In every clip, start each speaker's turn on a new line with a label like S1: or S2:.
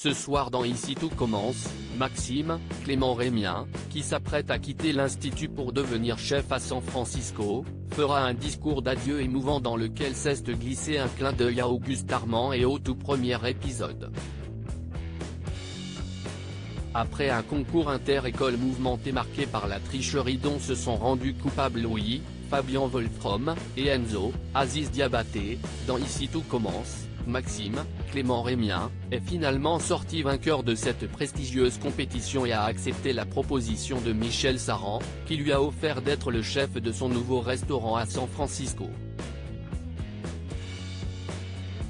S1: Ce soir dans Ici tout commence, Maxime, Clément Rémien, qui s'apprête à quitter l'Institut pour devenir chef à San Francisco, fera un discours d'adieu émouvant dans lequel cesse de glisser un clin d'œil à Auguste Armand et au tout premier épisode. Après un concours inter-école mouvementé marqué par la tricherie dont se sont rendus coupables Louis, Fabien Wolfrom, et Enzo, Aziz Diabaté, dans Ici tout commence, Maxime, Clément Rémien, est finalement sorti vainqueur de cette prestigieuse compétition et a accepté la proposition de Michel Saran, qui lui a offert d'être le chef de son nouveau restaurant à San Francisco.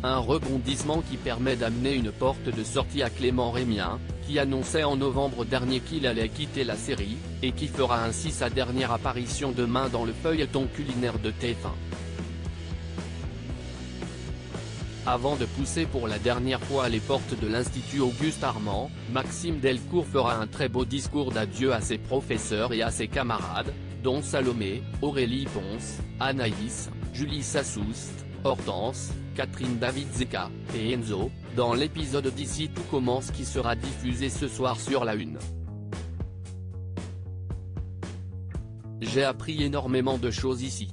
S1: Un rebondissement qui permet d'amener une porte de sortie à Clément Rémien, qui annonçait en novembre dernier qu'il allait quitter la série, et qui fera ainsi sa dernière apparition demain dans le feuilleton culinaire de TF1. Avant de pousser pour la dernière fois les portes de l'Institut Auguste Armand, Maxime Delcourt fera un très beau discours d'adieu à ses professeurs et à ses camarades, dont Salomé, Aurélie Ponce, Anaïs, Julie Sassoust, Hortense, Catherine David-Zeka, et Enzo, dans l'épisode d'Ici tout commence qui sera diffusé ce soir sur la Une. J'ai appris énormément de choses ici.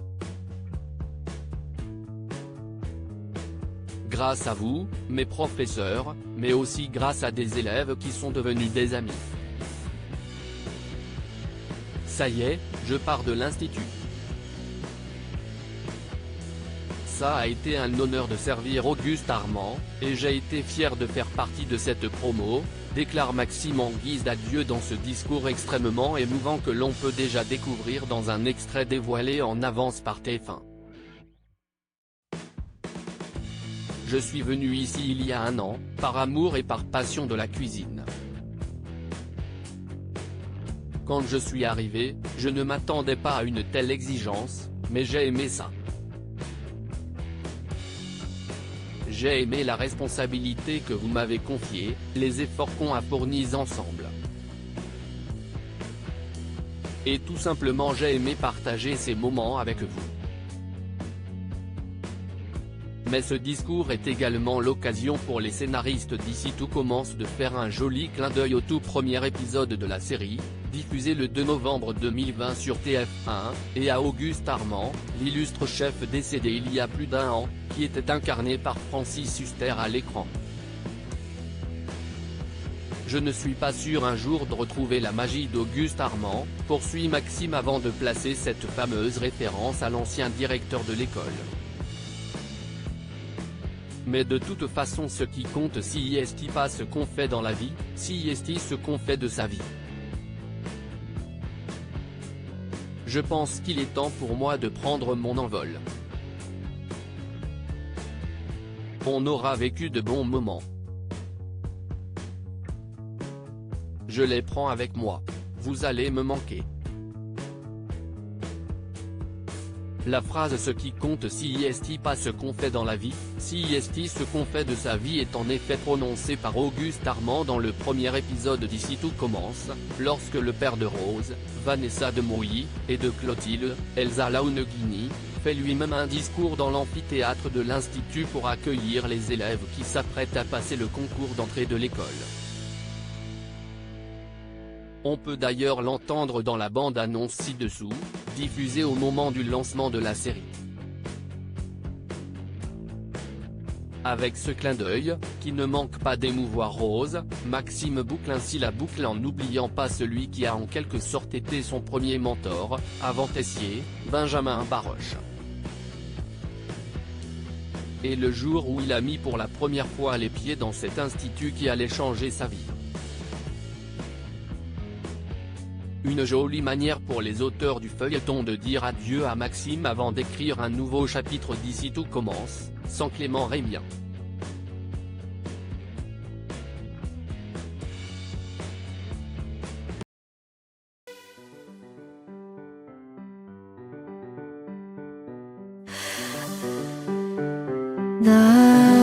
S1: Grâce à vous, mes professeurs, mais aussi grâce à des élèves qui sont devenus des amis. Ça y est, je pars de l'Institut. Ça a été un honneur de servir Auguste Armand, et j'ai été fier de faire partie de cette promo, déclare Maxime en guise d'adieu dans ce discours extrêmement émouvant que l'on peut déjà découvrir dans un extrait dévoilé en avance par TF1. Je suis venu ici il y a un an, par amour et par passion de la cuisine. Quand je suis arrivé, je ne m'attendais pas à une telle exigence, mais j'ai aimé ça. J'ai aimé la responsabilité que vous m'avez confiée, les efforts qu'on a fournis ensemble. Et tout simplement j'ai aimé partager ces moments avec vous. Mais ce discours est également l'occasion pour les scénaristes d'Ici tout commence de faire un joli clin d'œil au tout premier épisode de la série, diffusé le 2 novembre 2020 sur TF1, et à Auguste Armand, l'illustre chef décédé il y a plus d'un an, qui était incarné par Francis Huster à l'écran. Je ne suis pas sûr un jour de retrouver la magie d'Auguste Armand, poursuit Maxime avant de placer cette fameuse référence à l'ancien directeur de l'école. Mais de toute façon ce qui compte si est pas ce qu'on fait dans la vie, si est ce qu'on fait de sa vie. Je pense qu'il est temps pour moi de prendre mon envol. On aura vécu de bons moments. Je les prends avec moi. Vous allez me manquer. La phrase ce qui compte si est pas ce qu'on fait dans la vie, si est ce qu'on fait de sa vie est en effet prononcée par Auguste Armand dans le premier épisode d'Ici tout commence, lorsque le père de Rose, Vanessa de Mouilly, et de Clotilde, Elsa Launeghini, fait lui-même un discours dans l'amphithéâtre de l'Institut pour accueillir les élèves qui s'apprêtent à passer le concours d'entrée de l'école. On peut d'ailleurs l'entendre dans la bande-annonce ci-dessous, diffusée au moment du lancement de la série. Avec ce clin d'œil, qui ne manque pas d'émouvoir Rose, Maxime boucle ainsi la boucle en n'oubliant pas celui qui a en quelque sorte été son premier mentor, avant Tessier, Benjamin Baroche. Et le jour où il a mis pour la première fois les pieds dans cet institut qui allait changer sa vie. Une jolie manière pour les auteurs du feuilleton de dire adieu à Maxime avant d'écrire un nouveau chapitre d'Ici tout commence, sans Clément Rémien.
S2: 나